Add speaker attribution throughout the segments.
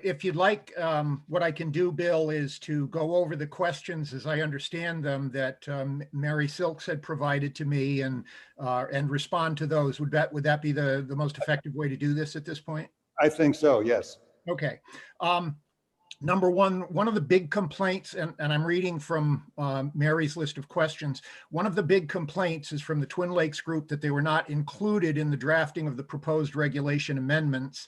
Speaker 1: if you'd like, what I can do, Bill, is to go over the questions as I understand them that Mary Silks had provided to me and respond to those. Would that be the most effective way to do this at this point?
Speaker 2: I think so, yes.
Speaker 1: Okay. Number one of the big complaints, and I'm reading from Mary's list of questions, one of the big complaints is from the Twin Lakes group that they were not included in the drafting of the proposed regulation amendments.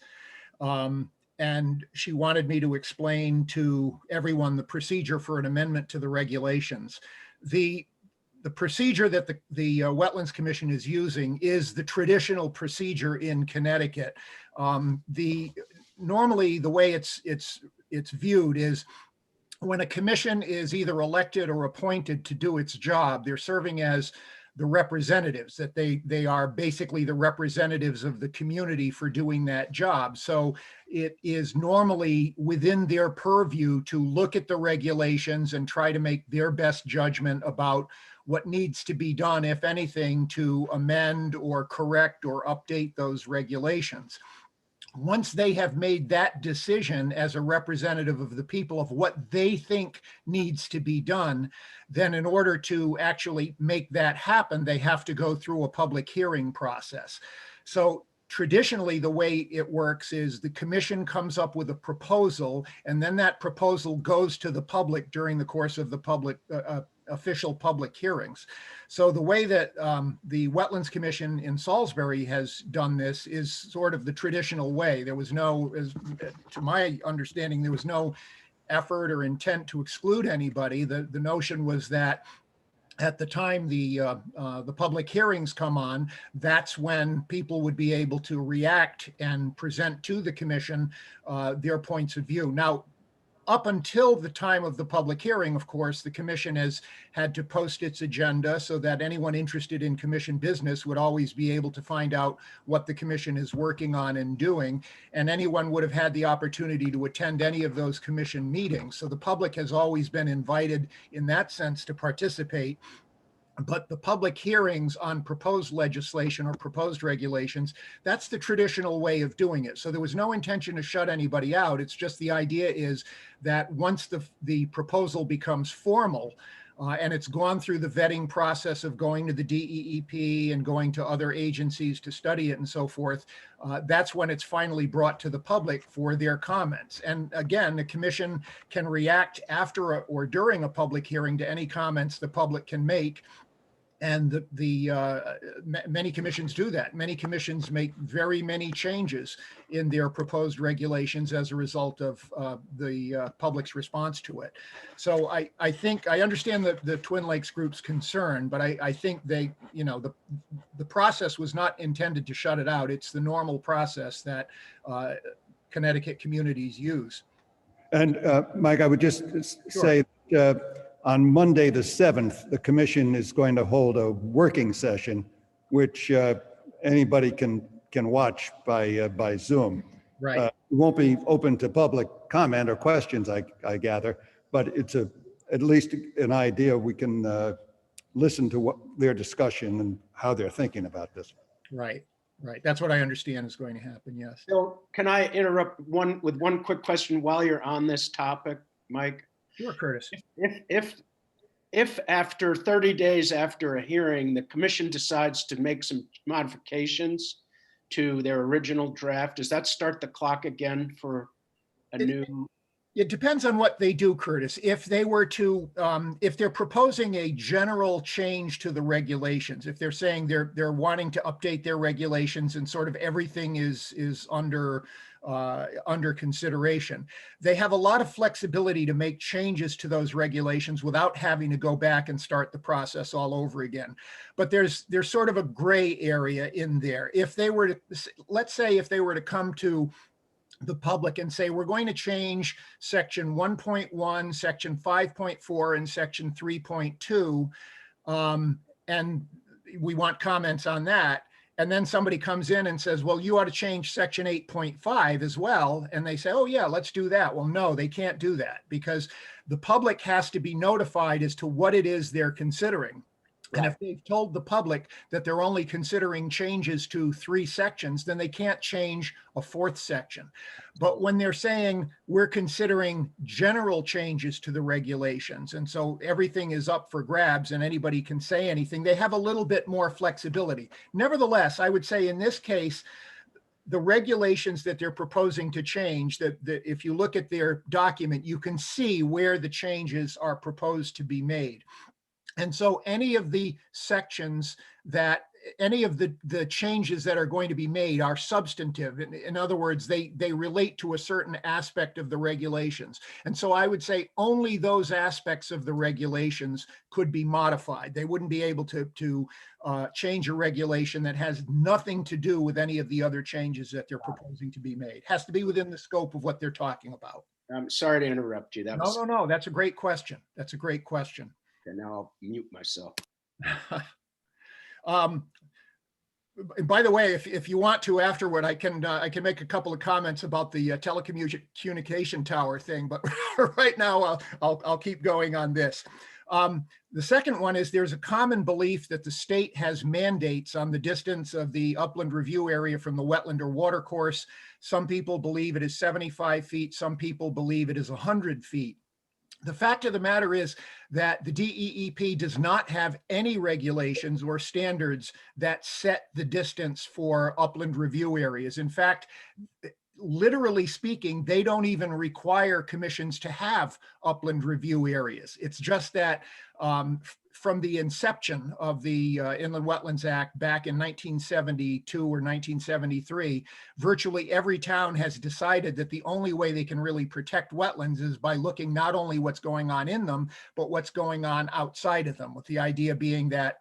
Speaker 1: And she wanted me to explain to everyone the procedure for an amendment to the regulations. The procedure that the Wetlands Commission is using is the traditional procedure in Connecticut. Normally the way it's viewed is when a commission is either elected or appointed to do its job, they're serving as the representatives, that they are basically the representatives of the community for doing that job. So it is normally within their purview to look at the regulations and try to make their best judgment about what needs to be done, if anything, to amend or correct or update those regulations. Once they have made that decision as a representative of the people of what they think needs to be done, then in order to actually make that happen, they have to go through a public hearing process. So traditionally, the way it works is the commission comes up with a proposal, and then that proposal goes to the public during the course of the official public hearings. So the way that the Wetlands Commission in Salisbury has done this is sort of the traditional way. There was no, to my understanding, there was no effort or intent to exclude anybody. The notion was that at the time the public hearings come on, that's when people would be able to react and present to the commission their points of view. Now, up until the time of the public hearing, of course, the commission has had to post its agenda so that anyone interested in commission business would always be able to find out what the commission is working on and doing. And anyone would have had the opportunity to attend any of those commission meetings. So the public has always been invited in that sense to participate. But the public hearings on proposed legislation or proposed regulations, that's the traditional way of doing it. So there was no intention to shut anybody out. It's just the idea is that once the proposal becomes formal, and it's gone through the vetting process of going to the DEEP and going to other agencies to study it and so forth, that's when it's finally brought to the public for their comments. And again, the commission can react after or during a public hearing to any comments the public can make. And many commissions do that. Many commissions make very many changes in their proposed regulations as a result of the public's response to it. So I think I understand the Twin Lakes group's concern, but I think the process was not intended to shut it out. It's the normal process that Connecticut communities use.
Speaker 2: And Mike, I would just say on Monday, the 7th, the commission is going to hold a working session, which anybody can watch by Zoom.
Speaker 1: Right.
Speaker 2: It won't be open to public comment or questions, I gather, but it's at least an idea. We can listen to what their discussion and how they're thinking about this.
Speaker 1: Right. Right. That's what I understand is going to happen. Yes.
Speaker 3: So can I interrupt with one quick question while you're on this topic, Mike?
Speaker 1: Sure, Curtis.
Speaker 3: If after 30 days after a hearing, the commission decides to make some modifications to their original draft, does that start the clock again for a new?
Speaker 1: It depends on what they do, Curtis. If they were to, if they're proposing a general change to the regulations, if they're saying they're wanting to update their regulations and sort of everything is under consideration, they have a lot of flexibility to make changes to those regulations without having to go back and start the process all over again. But there's sort of a gray area in there. If they were to, let's say, if they were to come to the public and say, we're going to change section 1.1, section 5.4, and section 3.2, and we want comments on that. And then somebody comes in and says, well, you ought to change section 8.5 as well. And they say, oh yeah, let's do that. Well, no, they can't do that because the public has to be notified as to what it is they're considering. And
Speaker 3: Right.
Speaker 1: if they've told the public that they're only considering changes to 3 sections, then they can't change a 4th section. But when they're saying we're considering general changes to the regulations, and so everything is up for grabs and anybody can say anything, they have a little bit more flexibility. Nevertheless, I would say in this case, the regulations that they're proposing to change, that if you look at their document, you can see where the changes are proposed to be made. And so any of the sections that, any of the changes that are going to be made are substantive. In other words, they relate to a certain aspect of the regulations. And so I would say only those aspects of the regulations could be modified. They wouldn't be able to change a regulation that has nothing to do with any of the other changes that they're proposing to be made. Has to be within the scope of what they're talking about.
Speaker 3: I'm sorry to interrupt you. That was,
Speaker 1: No. That's a great question. That's a great question.
Speaker 3: and now I'll mute myself.
Speaker 1: And by the way, if you want to afterward, I can make a couple of comments about the telecommunication tower thing, but right now I'll keep going on this. The second one is there's a common belief that the state has mandates on the distance of the upland review area from the wetland or watercourse. Some people believe it is 75 feet. Some people believe it is 100 feet. The fact of the matter is that the DEEP does not have any regulations or standards that set the distance for upland review areas. In fact, literally speaking, they don't even require commissions to have upland review areas. It's just that from the inception of the Inland Wetlands Act back in 1972 or 1973, virtually every town has decided that the only way they can really protect wetlands is by looking not only what's going on in them, but what's going on outside of them, with the idea being that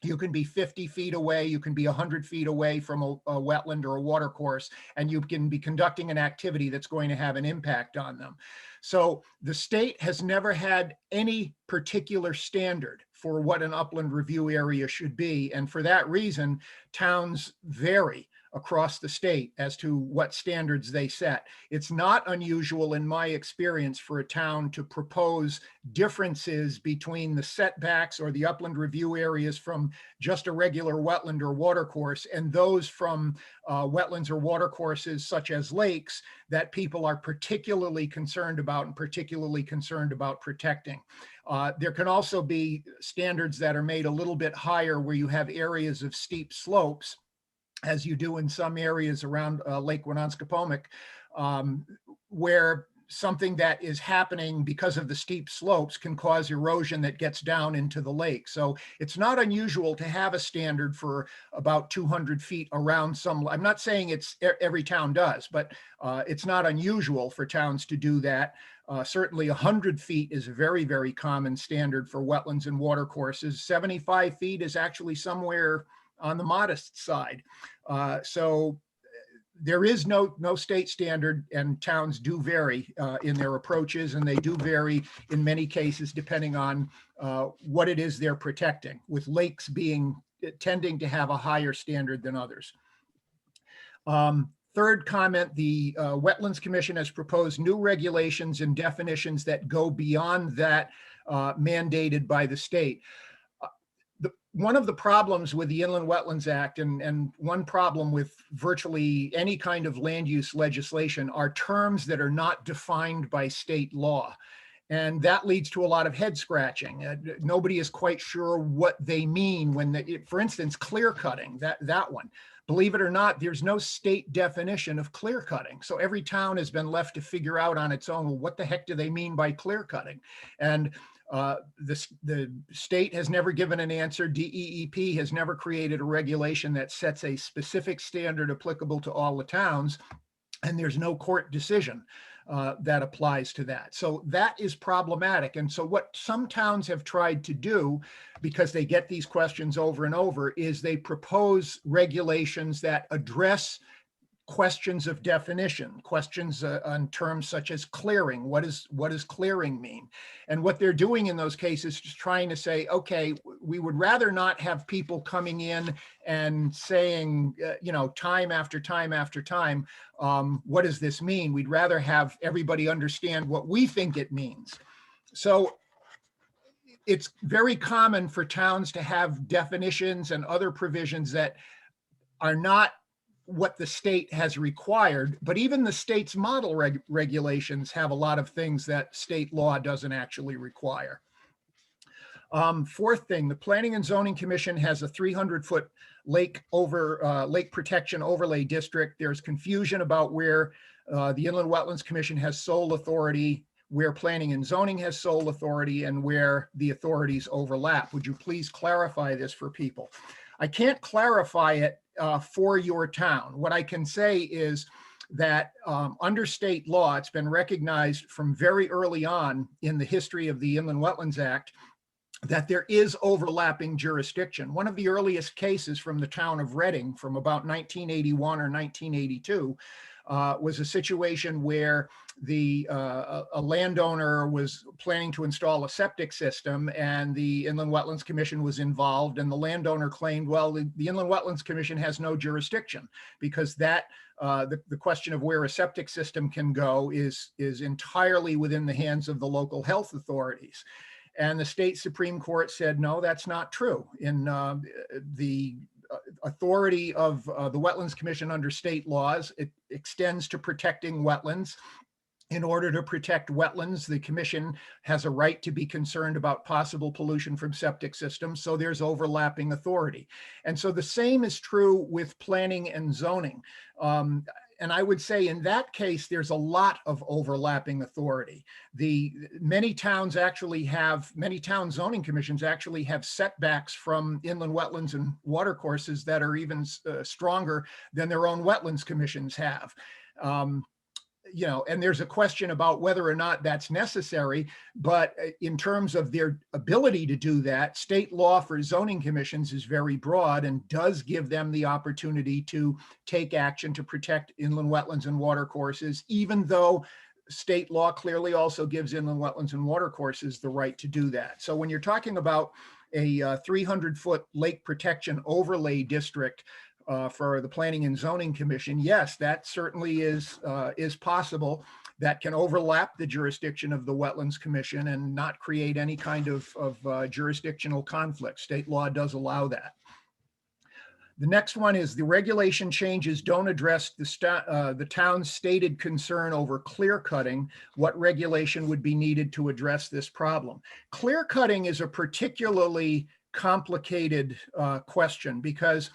Speaker 1: you can be 50 feet away, you can be 100 feet away from a wetland or a watercourse, and you can be conducting an activity that's going to have an impact on them. So the state has never had any particular standard for what an upland review area should be. And for that reason, towns vary across the state as to what standards they set. It's not unusual in my experience for a town to propose differences between the setbacks or the upland review areas from just a regular wetland or watercourse and those from wetlands or watercourses such as lakes that people are particularly concerned about and particularly concerned about protecting. There can also be standards that are made a little bit higher where you have areas of steep slopes, as you do in some areas around Lake Woonanskopomic, where something that is happening because of the steep slopes can cause erosion that gets down into the lake. So it's not unusual to have a standard for about 200 feet around some. I'm not saying it's every town does, but it's not unusual for towns to do that. Certainly 100 feet is a very, very common standard for wetlands and watercourses. 75 feet is actually somewhere on the modest side. So there is no state standard, and towns do vary in their approaches, and they do vary in many cases depending on what it is they're protecting, with lakes tending to have a higher standard than others. Third comment, the Wetlands Commission has proposed new regulations and definitions that go beyond that mandated by the state. One of the problems with the Inland Wetlands Act, and one problem with virtually any kind of land use legislation, are terms that are not defined by state law. And that leads to a lot of head scratching. Nobody is quite sure what they mean when, for instance, clear cutting, that one. Believe it or not, there's no state definition of clear cutting. So every town has been left to figure out on its own, well, what the heck do they mean by clear cutting? And the state has never given an answer. DEEP has never created a regulation that sets a specific standard applicable to all the towns, and there's no court decision that applies to that. So that is problematic. And so what some towns have tried to do, because they get these questions over and over, is they propose regulations that address questions of definition, questions on terms such as clearing. What does clearing mean? And what they're doing in those cases is just trying to say, okay, we would rather not have people coming in and saying, time after time after time, what does this mean? We'd rather have everybody understand what we think it means. So it's very common for towns to have definitions and other provisions that are not what the state has required, but even the state's model regulations have a lot of things that state law doesn't actually require. Fourth thing, the Planning and Zoning Commission has a 300-foot lake protection overlay district. There's confusion about where the Inland Wetlands Commission has sole authority, where Planning and Zoning has sole authority, and where the authorities overlap. Would you please clarify this for people? I can't clarify it for your town. What I can say is that under state law, it's been recognized from very early on in the history of the Inland Wetlands Act that there is overlapping jurisdiction. One of the earliest cases from the town of Reading from about 1981 or 1982 was a situation where a landowner was planning to install a septic system, and the Inland Wetlands Commission was involved, and the landowner claimed, well, the Inland Wetlands Commission has no jurisdiction because that the question of where a septic system can go is entirely within the hands of the local health authorities. And the state Supreme Court said, no, that's not true. In the authority of the Wetlands Commission under state laws, it extends to protecting wetlands. In order to protect wetlands, the commission has a right to be concerned about possible pollution from septic systems, so there's overlapping authority. And so the same is true with planning and zoning. And I would say in that case, there's a lot of overlapping authority. Many town zoning commissions actually have setbacks from inland wetlands and watercourses that are even stronger than their own wetlands commissions have. You know, and there's a question about whether or not that's necessary, but in terms of their ability to do that, state law for zoning commissions is very broad and does give them the opportunity to take action to protect inland wetlands and watercourses, even though state law clearly also gives inland wetlands and watercourses the right to do that. So when you're talking about a 300-foot lake protection overlay district, for the Planning and Zoning Commission, yes, that certainly is possible. That can overlap the jurisdiction of the Wetlands Commission and not create any kind of jurisdictional conflict. State law does allow that. The next one is the regulation changes don't address the town's stated concern over clear cutting. What regulation would be needed to address this problem? Clear cutting is a particularly complicated question because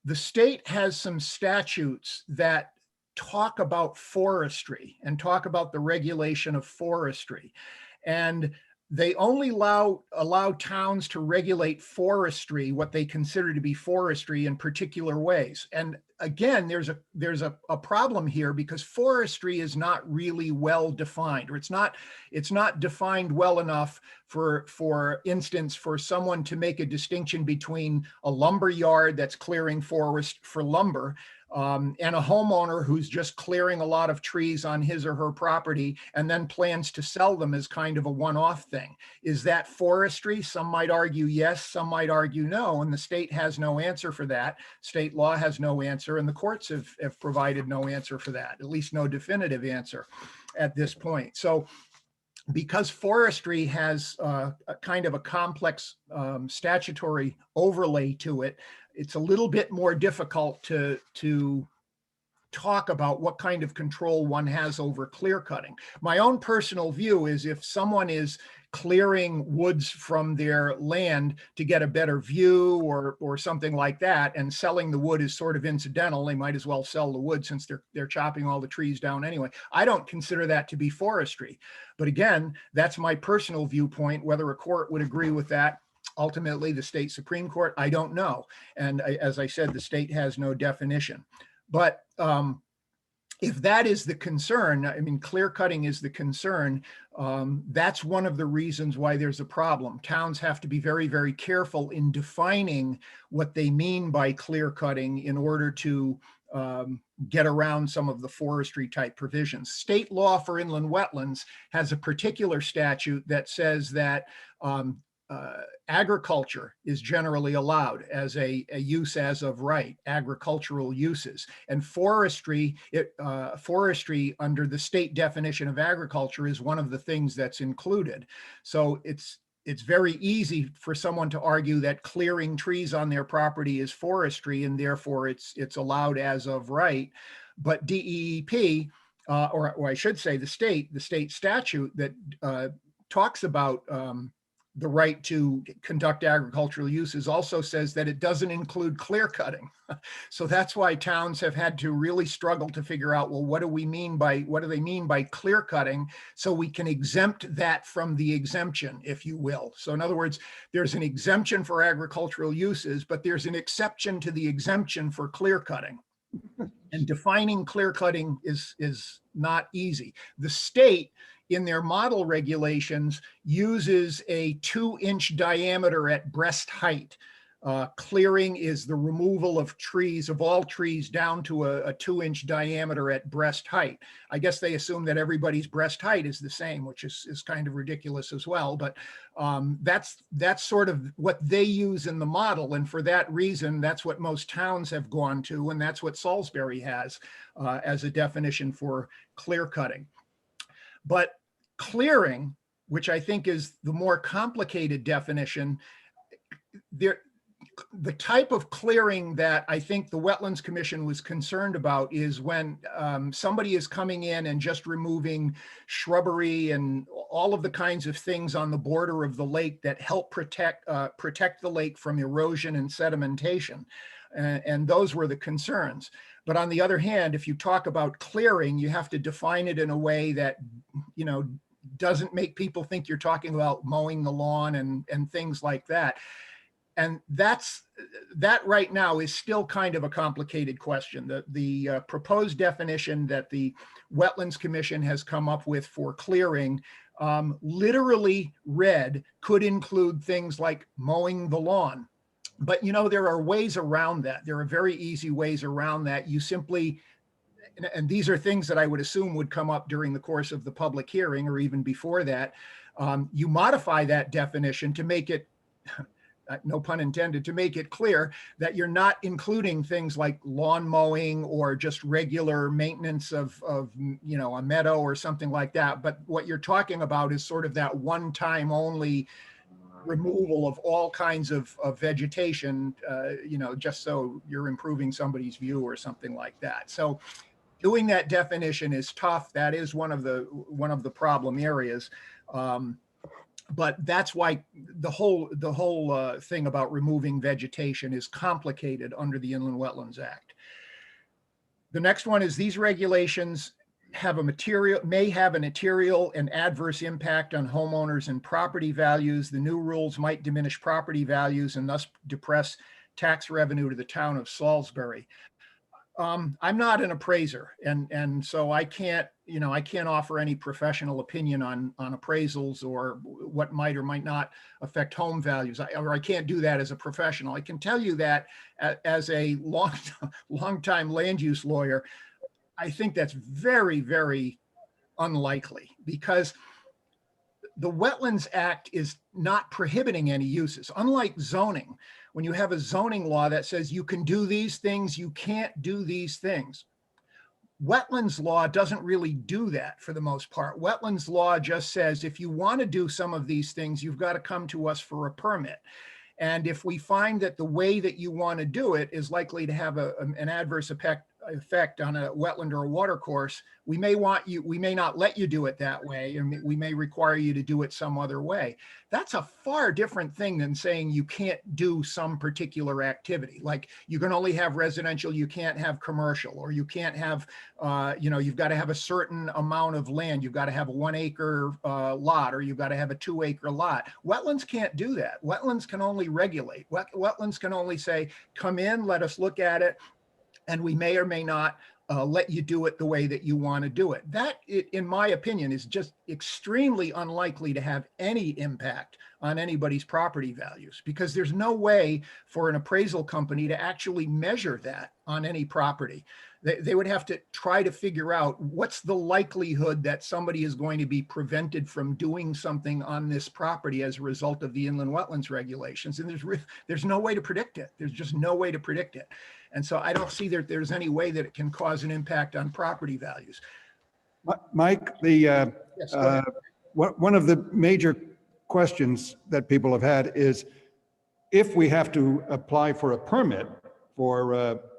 Speaker 1: the state has some statutes that talk about forestry and talk about the regulation of forestry. And they only allow towns to regulate forestry, what they consider to be forestry, in particular ways. And again, there's a problem here because forestry is not really well defined, or it's not defined well enough for instance, for someone to make a distinction between a lumber yard that's clearing forest for lumber and a homeowner who's just clearing a lot of trees on his or her property and then plans to sell them as kind of a one-off thing. Is that forestry? Some might argue yes, some might argue no, and the state has no answer for that. State law has no answer, and the courts have provided no answer for that, at least no definitive answer at this point. So because forestry has a kind of a complex statutory overlay to it, it's a little bit more difficult to talk about what kind of control one has over clear cutting. My own personal view is if someone is clearing woods from their land to get a better view or something like that, and selling the wood is sort of incidental, they might as well sell the wood since they're chopping all the trees down anyway. I don't consider that to be forestry. But again, that's my personal viewpoint. Whether a court would agree with that, ultimately the state Supreme Court, I don't know. And as I said, the state has no definition. But if that is the concern, I mean, clear cutting is the concern, that's one of the reasons why there's a problem. Towns have to be very, very careful in defining what they mean by clear cutting in order to get around some of the forestry type provisions. State law for inland wetlands has a particular statute that says that agriculture is generally allowed as a use as of right, agricultural uses. And forestry, forestry under the state definition of agriculture is one of the things that's included. So it's it's very easy for someone to argue that clearing trees on their property is forestry and therefore it's allowed as of right. But DEEP, or I should say the state statute that talks about the right to conduct agricultural uses also says that it doesn't include clear cutting. So that's why towns have had to really struggle to figure out, well, what do they mean by clear cutting, so we can exempt that from the exemption, if you will. So in other words, there's an exemption for agricultural uses, but there's an exception to the exemption for clear cutting. And defining clear cutting is not easy. The state, in their model regulations, uses a 2-inch diameter at breast height. Clearing is the removal of trees, of all trees, down to a 2-inch diameter at breast height. I guess they assume that everybody's breast height is the same, which is kind of ridiculous as well. But that's sort of what they use in the model. And for that reason, that's what most towns have gone to. And that's what Salisbury has as a definition for clear cutting. But clearing, which I think is the more complicated definition, the type of clearing that I think the Wetlands Commission was concerned about is when somebody is coming in and just removing shrubbery and all of the kinds of things on the border of the lake that help protect the lake from erosion and sedimentation. And those were the concerns. But on the other hand, if you talk about clearing, you have to define it in a way that, you know, doesn't make people think you're talking about mowing the lawn and things like that. And that right now is still kind of a complicated question. The proposed definition that the Wetlands Commission has come up with for clearing, literally read, could include things like mowing the lawn. But, you know, there are ways around that. There are very easy ways around that. You simply, and these are things that I would assume would come up during the course of the public hearing or even before that. You modify that definition to make it, no pun intended, to make it clear that you're not including things like lawn mowing or just regular maintenance of you know, a meadow or something like that. But what you're talking about is sort of that one-time only removal of all kinds of vegetation, you know, just so you're improving somebody's view or something like that. So doing that definition is tough. That is one of the problem areas. But that's why the whole thing about removing vegetation is complicated under the Inland Wetlands Act. The next one is these regulations may have a material and adverse impact on homeowners and property values. The new rules might diminish property values and thus depress tax revenue to the town of Salisbury. I'm not an appraiser, and so I can't offer any professional opinion on appraisals or what might or might not affect home values, or I can't do that as a professional. I can tell you that as a long-time land use lawyer, I think that's very, very unlikely, because the Wetlands Act is not prohibiting any uses. Unlike zoning, when you have a zoning law that says you can do these things, you can't do these things. Wetlands law doesn't really do that for the most part. Wetlands law just says if you want to do some of these things, you've got to come to us for a permit. And if we find that the way that you want to do it is likely to have an adverse effect on a wetland or a water course, we may not let you do it that way, and we may require you to do it some other way. That's a far different thing than saying you can't do some particular activity. Like you can only have residential, you can't have commercial, or you can't have, you've got to have a certain amount of land. You've got to have a 1 acre lot, or you've got to have a 2 acre lot. Wetlands can't do that. Wetlands can only regulate. Wetlands can only say, come in, let us look at it, and we may or may not let you do it the way that you want to do it. That, in my opinion, is just extremely unlikely to have any impact on anybody's property values, because there's no way for an appraisal company to actually measure that on any property. They would have to try to figure out what's the likelihood that somebody is going to be prevented from doing something on this property as a result of the inland wetlands regulations. And there's no way to predict it. There's just no way to predict it. And so I don't see that there's any way that it can cause an impact on property values.
Speaker 2: Mike,
Speaker 1: Yes, go ahead.
Speaker 2: one of the major questions that people have had is, if we have to apply for a permit for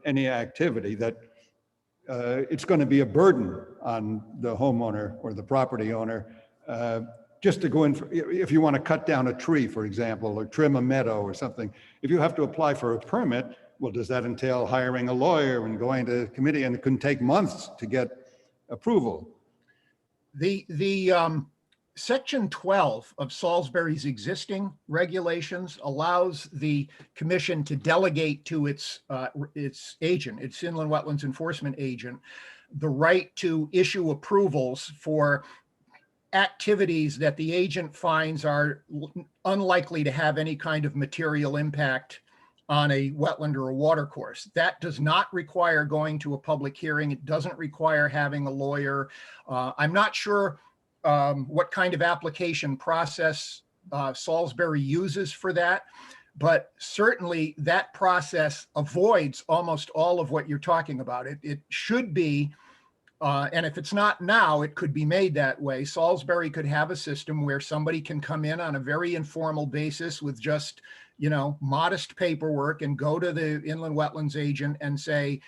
Speaker 2: any activity, that it's going to be a burden on the homeowner or the property owner, just to go in for, if you want to cut down a tree, for example, or trim a meadow or something. If you have to apply for a permit, well, does that entail hiring a lawyer and going to committee, and it can take months to get approval?
Speaker 1: The Section 12 of Salisbury's existing regulations allows the commission to delegate to its agent, its inland wetlands enforcement agent, the right to issue approvals for activities that the agent finds are unlikely to have any kind of material impact on a wetland or a watercourse. That does not require going to a public hearing. It doesn't require having a lawyer. I'm not sure what kind of application process Salisbury uses for that, but certainly that process avoids almost all of what you're talking about. It should be, and if it's not now, it could be made that way. Salisbury could have a system where somebody can come in on a very informal basis with just, you know, modest paperwork and go to the inland wetlands agent and say,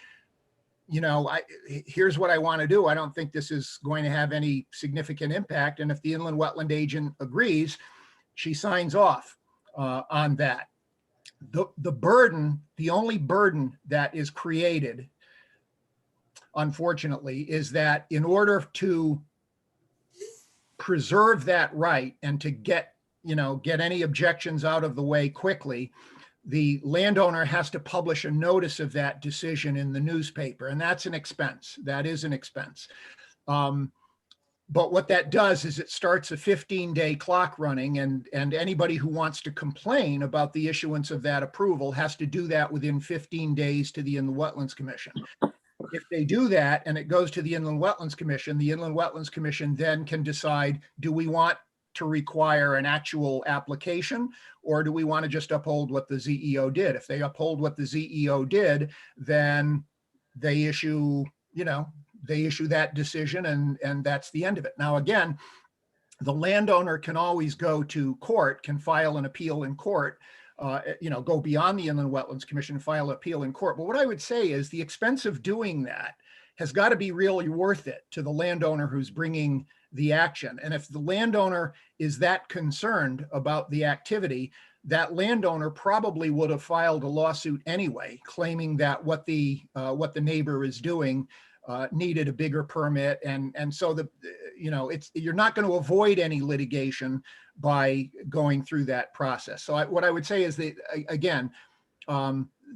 Speaker 1: you know, here's what I want to do. I don't think this is going to have any significant impact. And if the inland wetland agent agrees, she signs off on that. The burden, the only burden that is created, unfortunately, is that in order to preserve that right and to get, you know, get any objections out of the way quickly, the landowner has to publish a notice of that decision in the newspaper, and that's an expense. That is an expense. But what that does is it starts a 15-day clock running, and anybody who wants to complain about the issuance of that approval has to do that within 15 days to the Inland Wetlands Commission. If they do that and it goes to the Inland Wetlands Commission, the Inland Wetlands Commission then can decide, do we want to require an actual application, or do we want to just uphold what the ZEO did? If they uphold what the ZEO did, then they issue, you know, they issue that decision, and that's the end of it. Now, again, the landowner can always go to court, can file an appeal in court, you know, go beyond the Inland Wetlands Commission, file an appeal in court. But what I would say is the expense of doing that has got to be really worth it to the landowner who's bringing the action. And if the landowner is that concerned about the activity, that landowner probably would have filed a lawsuit anyway, claiming that what the neighbor is doing needed a bigger permit. And so you know, you're not going to avoid any litigation by going through that process. So what I would say is that, again,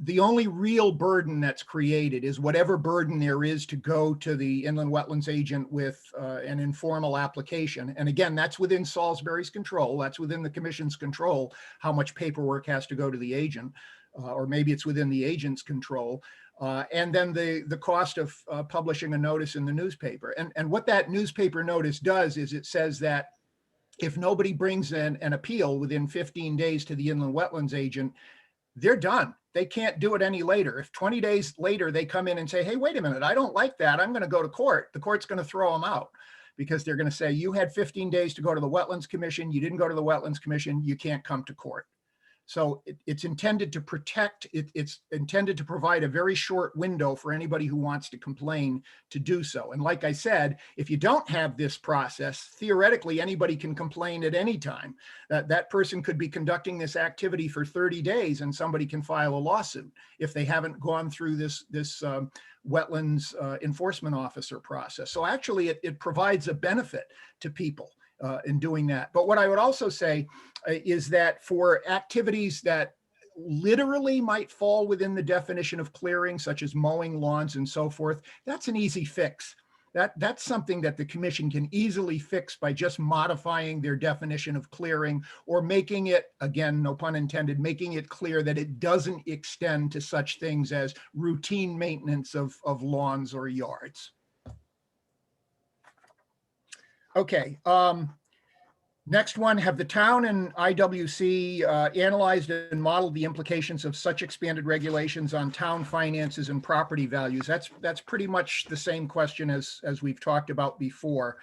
Speaker 1: the only real burden that's created is whatever burden there is to go to the inland wetlands agent with an informal application. And again, that's within Salisbury's control. That's within the commission's control, how much paperwork has to go to the agent, or maybe it's within the agent's control. And then the cost of publishing a notice in the newspaper. And what that newspaper notice does is it says that if nobody brings in an appeal within 15 days to the inland wetlands agent, they're done. They can't do it any later. If 20 days later they come in and say, hey, wait a minute, I don't like that, I'm going to go to court, the court's going to throw them out, because they're going to say, you had 15 days to go to the Wetlands Commission, you didn't go to the Wetlands Commission, you can't come to court. So it's intended to protect, it's intended to provide a very short window for anybody who wants to complain to do so. And like I said, if you don't have this process, theoretically, anybody can complain at any time. That person could be conducting this activity for 30 days and somebody can file a lawsuit if they haven't gone through this wetlands enforcement officer process. So actually it provides a benefit to people in doing that. But what I would also say is that for activities that literally might fall within the definition of clearing, such as mowing lawns and so forth, that's an easy fix. That's something that the commission can easily fix by just modifying their definition of clearing, or making it, again, no pun intended, making it clear that it doesn't extend to such things as routine maintenance of lawns or yards. Okay. Next one, have the town and IWC analyzed and modeled the implications of such expanded regulations on town finances and property values? That's pretty much the same question as we've talked about before.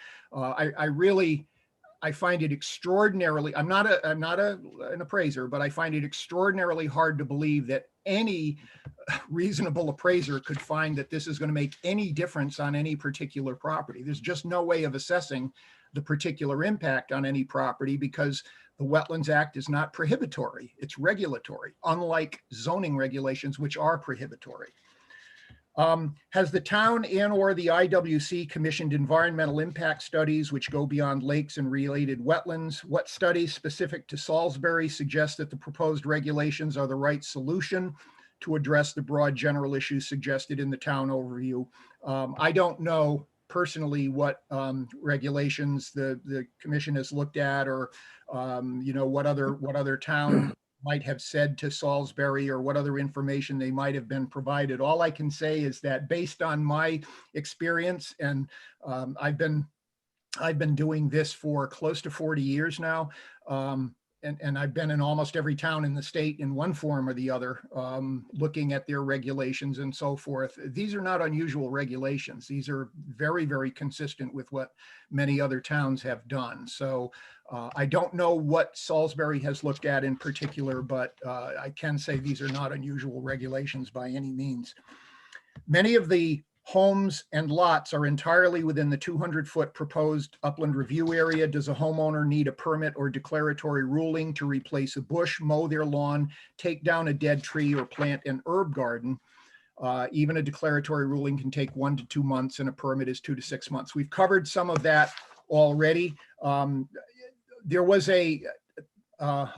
Speaker 1: I find it extraordinarily, I'm not an appraiser, but I find it extraordinarily hard to believe that any reasonable appraiser could find that this is going to make any difference on any particular property. There's just no way of assessing the particular impact on any property because the Wetlands Act is not prohibitory, it's regulatory, unlike zoning regulations, which are prohibitory. Has the town and or the IWC commissioned environmental impact studies which go beyond lakes and related wetlands? What studies specific to Salisbury suggest that the proposed regulations are the right solution to address the broad general issues suggested in the town overview? I don't know personally what regulations the commission has looked at, or what other town might have said to Salisbury, or what other information they might have been provided. All I can say is that based on my experience, and I've been doing this for close to 40 years now, and I've been in almost every town in the state in one form or the other, looking at their regulations and so forth. These are not unusual regulations. These are very, very consistent with what many other towns have done. So I don't know what Salisbury has looked at in particular, but I can say these are not unusual regulations by any means. Many of the homes and lots are entirely within the 200-foot proposed upland review area. Does a homeowner need a permit or declaratory ruling to replace a bush, mow their lawn, take down a dead tree, or plant an herb garden? Even a declaratory ruling can take 1 to 2 months, and a permit is 2 to 6 months. We've covered some of that already. There was a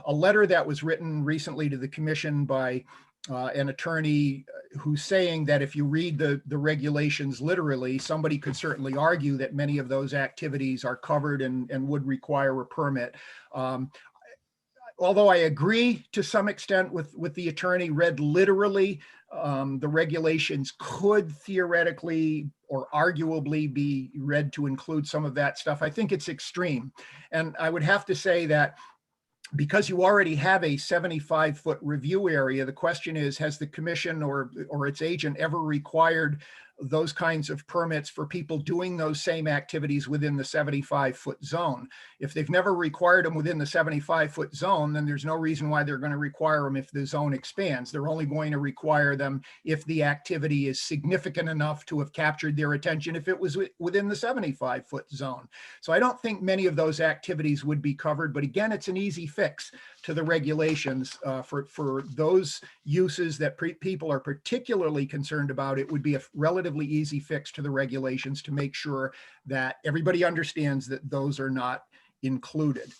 Speaker 1: letter that was written recently to the commission by an attorney who's saying that if you read the regulations literally, somebody could certainly argue that many of those activities are covered and would require a permit. Although I agree to some extent with the attorney, read literally, the regulations could theoretically or arguably be read to include some of that stuff. I think it's extreme. And I would have to say that because you already have a 75-foot review area, the question is, has the commission or its agent ever required those kinds of permits for people doing those same activities within the 75-foot zone? If they've never required them within the 75-foot zone, then there's no reason why they're going to require them if the zone expands. They're only going to require them if the activity is significant enough to have captured their attention if it was within the 75-foot zone. So I don't think many of those activities would be covered, but again, it's an easy fix to the regulations for those uses that people are particularly concerned about. It would be a relatively easy fix to the regulations to make sure that everybody understands that those are not included.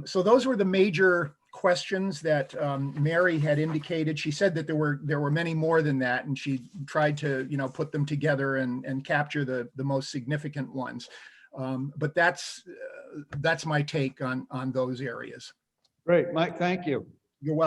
Speaker 1: So those were the major questions that Mary had indicated. She said that there were many more than that, and she tried to put them together and capture the most significant ones. But that's my take on those areas.
Speaker 2: Great, Mike, thank you.
Speaker 1: You're welcome.